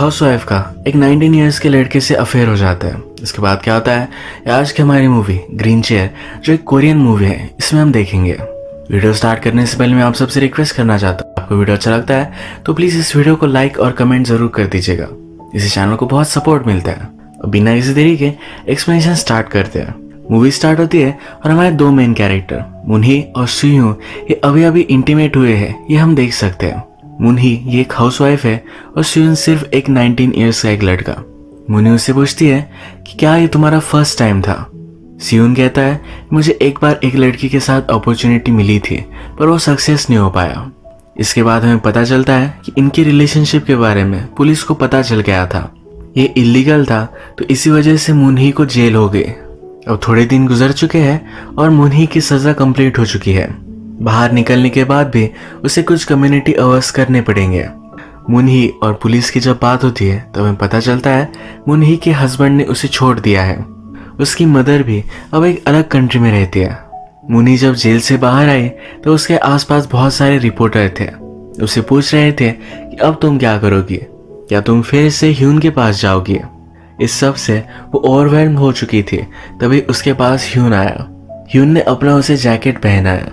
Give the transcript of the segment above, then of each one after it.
Housewife का एक 19 years के लड़के से अफेयर हो जाता है। इसके बाद क्या होता है, आज की हमारी मूवी ग्रीन चेयर जो एक कोरियन मूवी है, इसमें हम देखेंगे। वीडियो स्टार्ट करने से पहले मैं आप सबसे रिक्वेस्ट करना चाहता हूँ, आपको वीडियो अच्छा लगता है तो प्लीज़ इस वीडियो को लाइक और कमेंट जरूर कर दीजिएगा। इसी चैनल को बहुत सपोर्ट मिलता है। और बिना किसी देरी के एक्सप्लेनेशन स्टार्ट करते हैं। मूवी स्टार्ट होती है और हमारे दो मेन कैरेक्टर मुनही और सुयू ये अभी अभी इंटीमेट हुए हैं, ये हम देख सकते हैं। मुनही ये एक हाउसवाइफ है और सुयू सिर्फ एक 19 इयर्स का एक लड़का। मुनही उससे पूछती है कि क्या ये तुम्हारा फर्स्ट टाइम था। सुयू कहता है मुझे एक बार एक लड़की के साथ अपॉर्चुनिटी मिली थी पर वो सक्सेस नहीं हो पाया। इसके बाद हमें पता चलता है कि इनकी रिलेशनशिप के बारे में पुलिस को पता चल गया था। ये इलीगल था तो इसी वजह से मुनही को जेल हो गई। अब थोड़े दिन गुजर चुके हैं और मुनही की सजा कंप्लीट हो चुकी है। बाहर निकलने के बाद भी उसे कुछ कम्युनिटी अवर्स करने पड़ेंगे। मुनही और पुलिस की जब बात होती है तो हमें पता चलता है मुनही के हस्बैंड ने उसे छोड़ दिया है। उसकी मदर भी अब एक अलग कंट्री में रहती है। मुनही जब जेल से बाहर आई तो उसके आसपास बहुत सारे रिपोर्टर थे। उसे पूछ रहे थे कि अब तुम क्या करोगी, क्या तुम फिर से ह्यून के पास जाओगी। इस सब से वो ओवरवेल्म हो चुकी थी। तभी उसके पास ह्यून आया। ह्यून ने अपना उसे जैकेट पहनाया,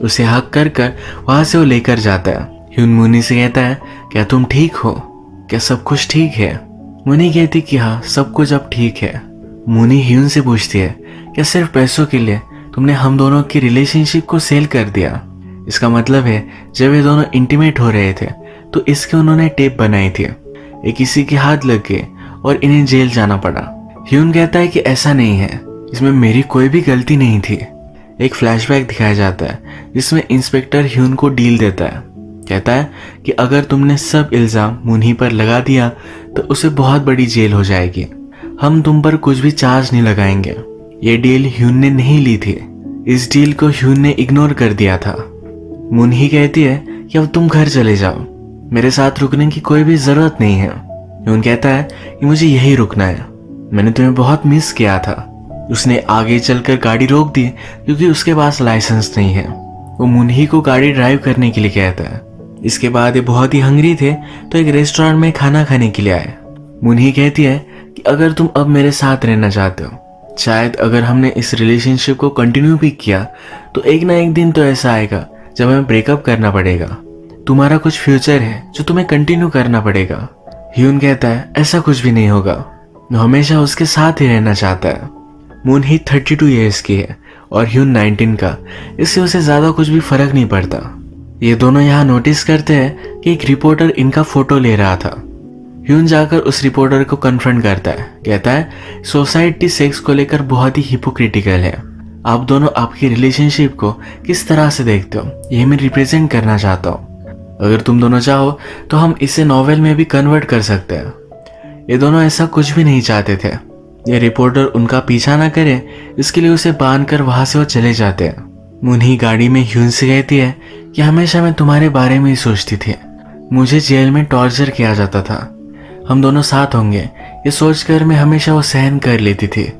उसे हक कर कर वहां से वो लेकर जाता है। ह्यून मुनी से कहता है क्या तुम ठीक हो, क्या सब कुछ ठीक है। मुनी कहती कि हाँ सब कुछ अब ठीक है। मुनी ह्यून से पूछती है क्या सिर्फ पैसों के लिए तुमने हम दोनों की रिलेशनशिप को सेल कर दिया। इसका मतलब है जब ये दोनों इंटीमेट हो रहे थे तो इसके उन्होंने टेप बनाई थी। ये किसी के हाथ लग गए और इन्हें जेल जाना पड़ा। ह्यून कहता है कि ऐसा नहीं है, इसमें मेरी कोई भी गलती नहीं थी। एक फ्लैशबैक दिखाया जाता है जिसमें इंस्पेक्टर ह्यून को डील देता है। कहता है कि अगर तुमने सब इल्जाम मुनही पर लगा दिया तो उसे बहुत बड़ी जेल हो जाएगी। हम तुम पर कुछ भी चार्ज नहीं लगाएंगे। ये डील ह्यून ने नहीं ली थी। इस डील को ह्यून ने इग्नोर कर दिया था। मुनही कहती है कि अब तुम घर चले जाओ, मेरे साथ रुकने की कोई भी जरूरत नहीं है। ह्यून कहता है कि मुझे यही रुकना है, मैंने तुम्हें बहुत मिस किया था। उसने आगे चलकर गाड़ी रोक दी क्योंकि उसके पास लाइसेंस नहीं है। वो मुनही को गाड़ी ड्राइव करने के लिए कहता है। इसके बाद ये बहुत ही हंग्री थे तो एक रेस्टोरेंट में खाना खाने के लिए आए। मुनही कहती है कि अगर तुम अब मेरे साथ रहना चाहते हो, शायद अगर हमने इस रिलेशनशिप को कंटिन्यू भी किया तो एक ना एक दिन तो ऐसा आएगा जब हमें ब्रेकअप करना पड़ेगा। तुम्हारा कुछ फ्यूचर है जो तुम्हें कंटिन्यू करना पड़ेगा। ह्यून कहता है ऐसा कुछ भी नहीं होगा, मैं हमेशा उसके साथ ही रहना चाहता है। मुनही 32 इयर्स की है और ह्यून 19 का, इससे उसे ज्यादा कुछ भी फर्क नहीं पड़ता। ये दोनों यहाँ नोटिस करते हैं कि एक रिपोर्टर इनका फोटो ले रहा था। ह्यून जाकर उस रिपोर्टर को कन्फ्रंट करता है। कहता है सोसाइटी सेक्स को लेकर बहुत ही हिपोक्रिटिकल है। आप दोनों आपकी रिलेशनशिप को किस तरह से देखते हो ये मैं रिप्रेजेंट करना चाहता हूँ। अगर तुम दोनों चाहो तो हम इसे नॉवेल में भी कन्वर्ट कर सकते हैं। ये दोनों ऐसा कुछ भी नहीं चाहते थे। ये रिपोर्टर उनका पीछा ना करे इसके लिए उसे बांधकर वहां से वो चले जाते हैं। मुनही गाड़ी में ह्यून से कहती है कि हमेशा मैं तुम्हारे बारे में ही सोचती थी, मुझे जेल में टॉर्चर किया जाता था, हम दोनों साथ होंगे ये सोचकर मैं हमेशा वो सहन कर लेती थी।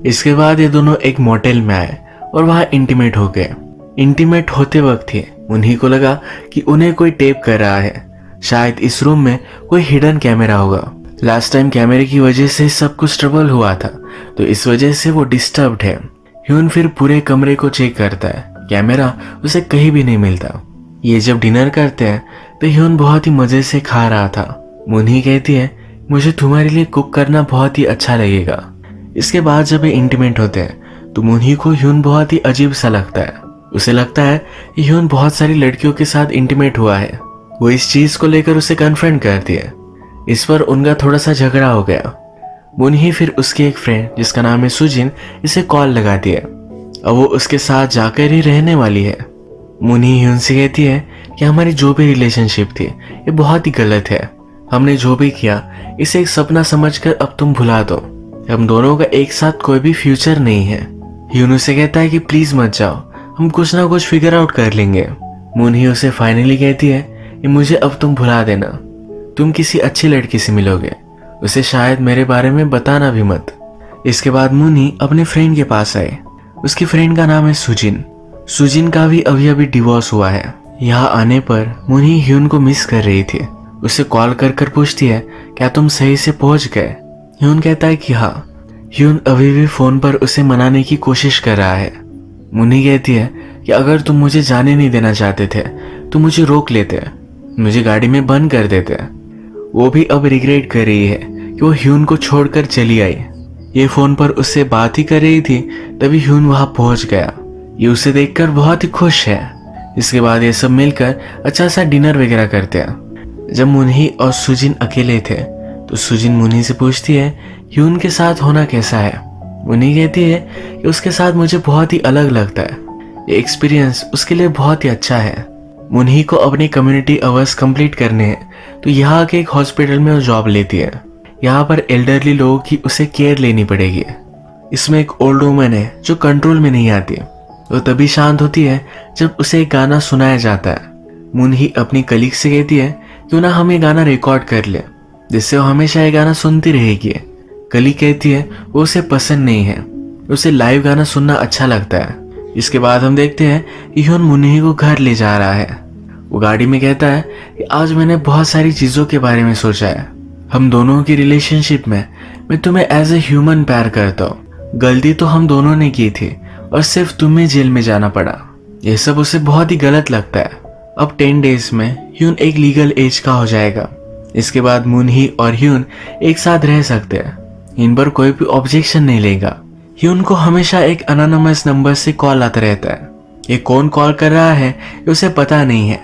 इसके बाद ये दोनों एक मोटेल में आए और वहां इंटीमेट हो गए। इंटीमेट होते वक्त ही मुनही को लगा कि उन्हें कोई टेप कर रहा है। शायद इस रूम में कोई हिडन कैमरा होगा। लास्ट टाइम कैमरे की वजह से सब कुछ ट्रबल हुआ था तो इस वजह से वो डिस्टर्ब्ड है। ह्यून फिर पूरे कमरे को चेक करता है, कैमरा उसे कहीं भी नहीं मिलता। ये जब डिनर करते हैं तो ह्यून बहुत ही मजे से खा रहा था। मुनही कहती है मुझे तुम्हारे लिए कुक करना बहुत ही अच्छा लगेगा। इसके बाद जब ये इंटीमेट होते हैं तो मुनही को ह्यून बहुत ही अजीब सा लगता है। उसे लगता है कि ह्यून बहुत सारी लड़कियों के साथ इंटीमेट हुआ है। वो इस चीज को लेकर उसे कन्फ्रंट करती है। इस पर उनका थोड़ा सा झगड़ा हो गया। मुनही फिर उसकी एक फ्रेंड जिसका नाम है सुजिन इसे कॉल लगाती है। अब वो उसके साथ जाकर ही रहने वाली है। मुनही ह्यून से कहती है कि हमारी जो भी रिलेशनशिप थी ये बहुत ही गलत है। हमने जो भी किया इसे एक सपना समझकर अब तुम भुला दो। हम दोनों का एक साथ कोई भी फ्यूचर नहीं है। ह्यून उसे कहता है कि प्लीज मत जाओ, हम कुछ ना कुछ फिगर आउट कर लेंगे। मुनही उसे फाइनली कहती है कि मुझे अब तुम भुला देना, तुम किसी अच्छी लड़की से मिलोगे, उसे शायद मेरे बारे में बताना भी मत। इसके बाद मुनही अपने फ्रेंड के पास आए। उसकी फ्रेंड का नाम है सुजिन। सुजिन का भी अभी अभी डिवोर्स हुआ है। यहाँ आने पर मुनही ह्यून को मिस कर रही थी। उसे कॉल कर कर पूछती है, क्या तुम सही से पहुंच गए? ह्यून कहता है कि हाँ। ह्यून अभी भी फोन पर उसे मनाने की कोशिश कर रहा है। मुन्ही कहती है कि अगर तुम मुझे जाने नहीं देना चाहते थे तो मुझे रोक लेते, मुझे गाड़ी में बंद कर देते। वो भी अब रिग्रेट कर रही है कि वो ह्यून को छोड़कर चली आई। ये फोन पर उससे बात ही कर रही थी, तभी ह्यून वहां पहुंच गया। ये उसे देखकर बहुत ही खुश है। इसके बाद ये सब मिलकर अच्छा सा डिनर वगैरह करते हैं। जब मुन्ही और सुजिन अकेले थे तो सुजिन मुन्ही से पूछती है ह्यून के साथ होना कैसा है। मुन्ही कहती है कि उसके साथ मुझे बहुत ही अलग लगता है, ये एक्सपीरियंस उसके लिए बहुत ही अच्छा है। मुन्ही को अपनी कम्युनिटी आवर्स कंप्लीट करने हैं तो यहाँ के एक हॉस्पिटल में वो जॉब लेती है। यहाँ पर एल्डरली लोगों की उसे केयर लेनी पड़ेगी। इसमें एक ओल्ड वुमन है जो कंट्रोल में नहीं आती। वो तभी शांत होती है जब उसे एक गाना सुनाया जाता है। मुन्ही अपनी कलीग से कहती है क्यों ना हम ये गाना रिकॉर्ड कर ले, जिससे वो हमेशा ये गाना सुनती रहेगी। कलीग कहती है वो उसे पसंद नहीं है, उसे लाइव गाना सुनना अच्छा लगता है। इसके बाद हम देखते हैं कि ह्यून मुन्ही को घर ले जा रहा है। वो गाड़ी में कहता है कि आज मैंने बहुत सारी चीज़ों के बारे में सोचा है। हम दोनों की रिलेशनशिप में मैं तुम्हें एज ए ह्यूमन प्यार करता हूँ। गलती तो हम दोनों ने की थी और सिर्फ तुम्हें जेल में जाना पड़ा। यह सब उसे बहुत ही गलत लगता है। अब 10 डेज में ह्यून एक लीगल एज का हो जाएगा। इसके बाद मुन्ही और ह्यून एक साथ रह सकते हैं। इन पर कोई भी ऑब्जेक्शन नहीं लेगा। ह्यून को हमेशा एक अनोनिमस नंबर से कॉल आता रहता है। ये कौन कॉल कर रहा है ये उसे पता नहीं है।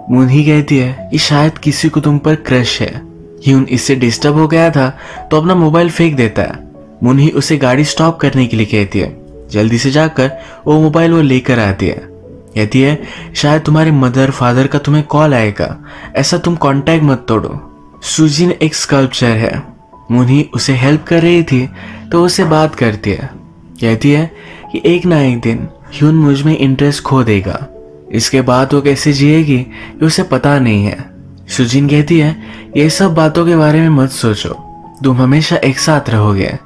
मुन्ही कहती है कि शायद किसी को तुम पर क्रश है। ह्यून इससे डिस्टर्ब हो गया था तो अपना मोबाइल फेंक देता है। मुन्ही उसे गाड़ी स्टॉप करने के लिए कहती है। जल्दी से जाकर वो मोबाइल वो लेकर आती है। कहती है शायद तुम्हारे मदर फादर का तुम्हें कॉल आएगा, ऐसा तुम कांटेक्ट मत तोड़ो। सुजिन एक स्कल्पचर है। मुन्ही उसे हेल्प कर रही थी तो उससे बात करती है। कहती है कि एक ना एक दिन ह्यून मुझ में इंटरेस्ट खो देगा। इसके बाद वो कैसे जिएगी ये उसे पता नहीं है। सुजिन कहती है ये सब बातों के बारे में मत सोचो, तुम हमेशा एक साथ रहोगे।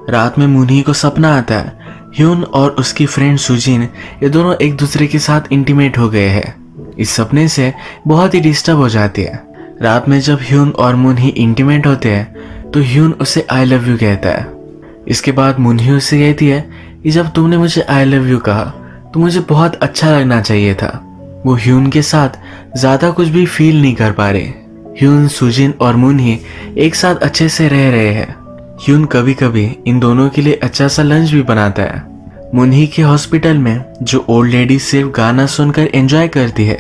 रात में मुन्ही को सपना आता है ह्यून और उसकी फ्रेंड सुजिन ये दोनों एक दूसरे के साथ इंटीमेट हो गए हैं। इस सपने से बहुत ही डिस्टर्ब हो जाती है। रात में जब ह्यून और मुन्ही इंटीमेट होते हैं तो ह्यून उसे आई लव यू कहता है। इसके बाद मुन्ही उससे कहती है कि जब तुमने मुझे आई लव यू कहा तो मुझे बहुत अच्छा लगना चाहिए था। वो ह्यून के साथ ज्यादा कुछ भी फील नहीं कर पा रहे। ह्यून, सुजिन और मुन्ही एक साथ अच्छे से रह रहे हैं। ह्यून कभी कभी इन दोनों के लिए अच्छा सा लंच भी बनाता है। मुन्ही के हॉस्पिटल में जो ओल्ड लेडी सिर्फ गाना सुनकर एंजॉय करती है,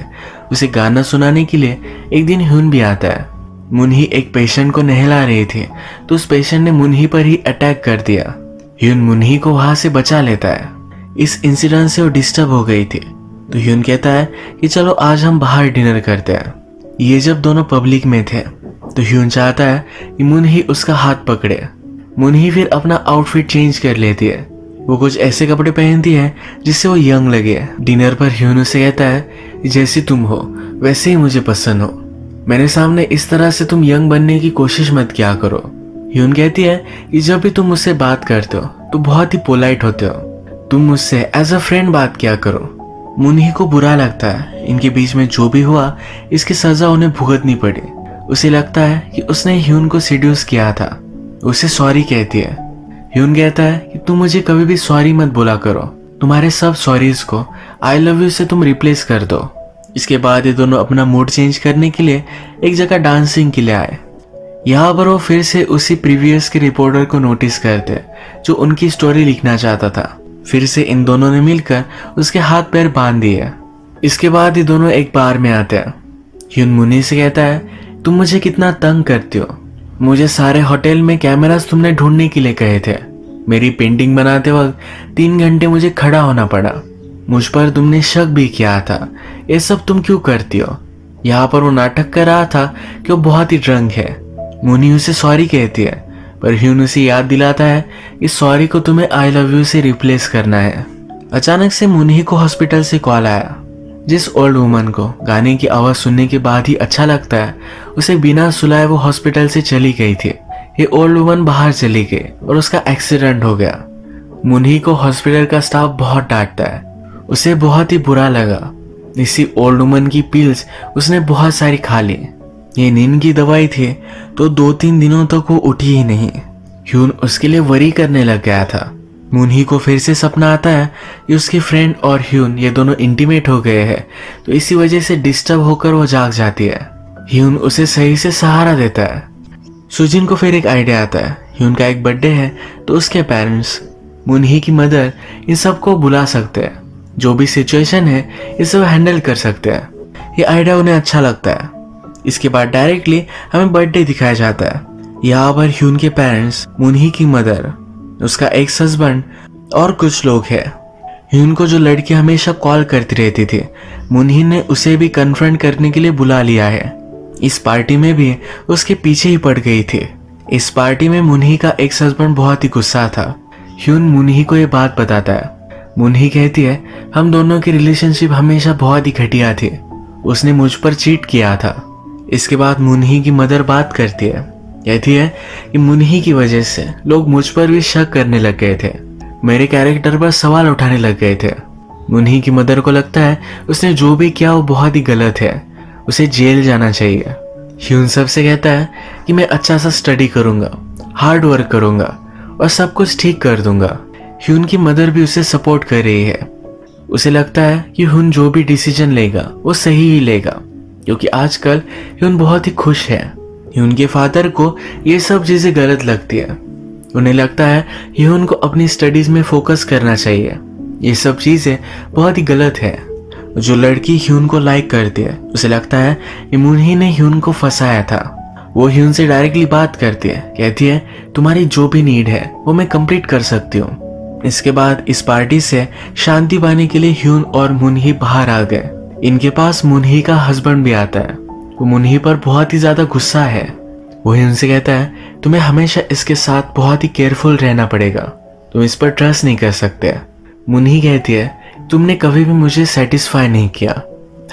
उसे गाना सुनाने के लिए एक दिन ह्यून भी आता है। मुन्ही एक पेशेंट को नहला रही थी तो उस पेशेंट ने मुन्ही पर ही अटैक कर दिया। ह्यून मुन्ही को वहां से बचा लेता है। इस इंसिडेंट से वो डिस्टर्ब हो गई थी तो ह्यून कहता है कि चलो आज हम बाहर डिनर करते हैं। ये जब दोनों पब्लिक में थे तो ह्यून चाहता है कि मुन्ही उसका हाथ पकड़े। मुन्ही फिर अपना आउटफिट चेंज कर लेती है। वो कुछ ऐसे कपड़े पहनती है जिससे वो यंग लगे। डिनर पर ह्यून उसे कहता है जैसी तुम हो वैसे ही मुझे पसंद हो, मेरे सामने इस तरह से तुम यंग बनने की कोशिश मत किया करो। ह्यून कहती है कि जब भी तुम मुझसे बात करते हो तो बहुत ही पोलाइट होते हो, तुम मुझसे एज अ फ्रेंड बात किया करो। मुन्ही को बुरा लगता है इनके बीच में जो भी हुआ इसकी सजा उन्हें भुगतनी पड़ी। उसे लगता है कि उसने ह्यून को सीड्यूस किया था। उसे सॉरी कहती है। ह्यून कहता है कि तुम मुझे कभी भी सॉरी मत बोला करो, तुम्हारे सब सॉरीज को आई लव यू से तुम रिप्लेस कर दो। इसके बाद ये दोनों अपना मूड चेंज करने के लिए एक जगह डांसिंग के लिए आए। यहाँ पर वो फिर से उसी प्रीवियस के रिपोर्टर को नोटिस करते जो उनकी स्टोरी लिखना चाहता था। फिर से इन दोनों ने मिलकर उसके हाथ पैर बांध दिए। इसके बाद ये दोनों एक बार में आते हैं। ह्यून मुन्ही से कहता है तुम मुझे कितना तंग करती हो, मुझे सारे होटल में कैमरास तुमने ढूंढने के लिए कहे थे। मेरी पेंटिंग बनाते वक्त 3 घंटे मुझे खड़ा होना पड़ा। मुझ पर तुमने शक भी किया था, ये सब तुम क्यों करती हो? यहाँ पर वो नाटक कर रहा था कि वो बहुत ही ड्रंक है। मुन्ही उसे सॉरी कहती है पर ह्यून उसे याद दिलाता है कि सॉरी को तुम्हें आई लव यू से रिप्लेस करना है। अचानक से मुन्ही को हॉस्पिटल से कॉल आया। जिस ओल्ड वुमन को गाने की आवाज सुनने के बाद ही अच्छा लगता है, उसे बिना सुलाए वो हॉस्पिटल से चली गई थी। ये ओल्ड वुमन बाहर चली गई और उसका एक्सीडेंट हो गया। मुन्ही को हॉस्पिटल का स्टाफ बहुत डांटता है, उसे बहुत ही बुरा लगा। इसी ओल्ड वुमन की पिल्स उसने बहुत सारी खा ली। ये नींद की दवाई थी तो 2-3 दिनों तक वो उठी ही नहीं। ह्यून उसके लिए वरी करने लग गया था। मुनही को फिर से सपना आता है कि उसकी फ्रेंड और ह्यून ये दोनों इंटीमेट हो गए हैं, तो इसी वजह से डिस्टर्ब होकर वो जाग जाती है। ह्यून उसे सही से सहारा देता है। सुजिन को फिर एक आइडिया आता है। ह्यून का एक बर्थडे है तो उसके पेरेंट्स, मुनही की मदर, इन सबको बुला सकते हैं। जो भी सिचुएशन है ये सब हैंडल कर सकते हैं। ये आइडिया उन्हें अच्छा लगता है। इसके बाद डायरेक्टली हमें बर्थडे दिखाया जाता है। यहाँ पर ह्यून के पेरेंट्स, मुनही की मदर, उसका एक्स हस्बैंड और कुछ लोग हैं। ह्यून को जो लड़की हमेशा कॉल करती रहती थी, मुनही ने उसे भी कन्फ्रंट करने के लिए बुला लिया है। इस पार्टी में भी उसके पीछे ही पड़ गई थी। इस पार्टी में मुनही का एक्स हस्बैंड बहुत ही गुस्सा था। ह्यून मुनही को ये बात बताता है। मुनही कहती है, हम दोनों की रिलेशनशिप हमेशा बहुत ही घटिया थी, उसने मुझ पर चीट किया था। इसके बाद मुनही की मदर बात करती है, कहती है कि मुनही की वजह से लोग मुझ पर भी शक करने लग गए थे, मेरे कैरेक्टर पर सवाल उठाने लग गए थे। मुनही की मदर को लगता है उसने जो भी किया वो बहुत ही गलत है, उसे जेल जाना चाहिए। ह्यून सबसे कहता है कि मैं अच्छा सा स्टडी करूंगा, हार्ड वर्क करूंगा और सब कुछ ठीक कर दूंगा। ह्यून की मदर भी उसे सपोर्ट कर रही है। उसे लगता है कि ह्यून जो भी डिसीजन लेगा वो सही ही लेगा, क्योंकि आजकल ह्यून बहुत ही खुश है। ह्यून के फादर को ये सब चीजें गलत लगती है। उन्हें लगता है ह्यून को अपनी स्टडीज में फोकस करना चाहिए। ये सब चीजें बहुत ही गलत है। जो लड़की ह्यून को लाइक करती है, उसे लगता है कि मुनही ने ह्यून को फंसाया था। वो ह्यून से डायरेक्टली बात करती है, कहती है तुम्हारी जो भी नीड है वो मैं कंप्लीट कर सकती हूँ। इसके बाद इस पार्टी से शांति पाने के लिए ह्यून और मुनही बाहर आ गए। इनके पास मुनही का हस्बैंड भी आता है। वो मुनही पर बहुत ही ज्यादा गुस्सा है। वो ह्यून से कहता है तुम्हें हमेशा इसके साथ बहुत ही केयरफुल रहना पड़ेगा, तुम इस पर ट्रस्ट नहीं कर सकते। मुनही कहती है तुमने कभी भी मुझे सेटिस्फाई नहीं किया,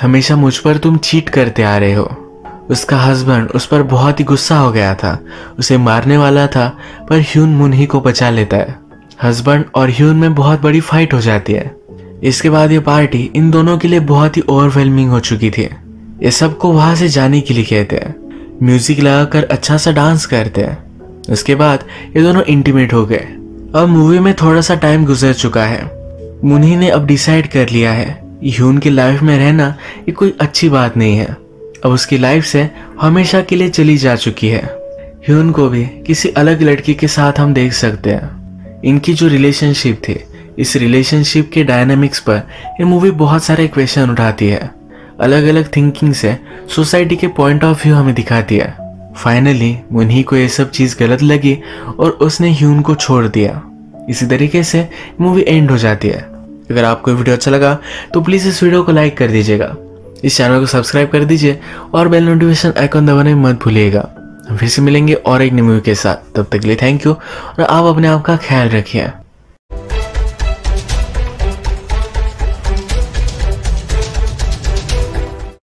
हमेशा मुझ पर तुम चीट करते आ रहे हो। उसका हस्बैंड उस पर बहुत ही गुस्सा हो गया था, उसे मारने वाला था, पर ह्यून मुनही को बचा लेता है। हस्बैंड और ह्यून में बहुत बड़ी फाइट हो जाती है। इसके बाद ये पार्टी इन दोनों के लिए बहुत ही ओवरवेलमिंग हो चुकी थी। ये सबको वहां से जाने के लिए कहते हैं, म्यूजिक लगाकर अच्छा सा डांस करते हैं। उसके बाद ये दोनों इंटीमेट हो गए। अब मूवी में थोड़ा सा टाइम गुजर चुका है। मुनही ने अब डिसाइड कर लिया है ह्यून की लाइफ में रहना ये कोई अच्छी बात नहीं है। अब उसकी लाइफ से हमेशा के लिए चली जा चुकी है। ह्यून को भी किसी अलग लड़की के साथ हम देख सकते हैं। इनकी जो रिलेशनशिप थी, इस रिलेशनशिप के डायनामिक्स पर ये मूवी बहुत सारे क्वेश्चन उठाती है। अलग अलग थिंकिंग से सोसाइटी के पॉइंट ऑफ व्यू हमें दिखाती है। फाइनली मुनही को ये सब चीज गलत लगी और उसने ह्यून को छोड़ दिया। इसी तरीके से मूवी एंड हो जाती है। अगर आपको वीडियो अच्छा लगा तो प्लीज इस वीडियो को लाइक कर दीजिएगा, इस चैनल को सब्सक्राइब कर दीजिए और बेल नोटिफिकेशन आइकॉन दबाने मत भूलिएगा। हम फिर से मिलेंगे और एक नई मूवी के साथ। तब तक के लिए थैंक यू और आप अपने आप का ख्याल रखिए।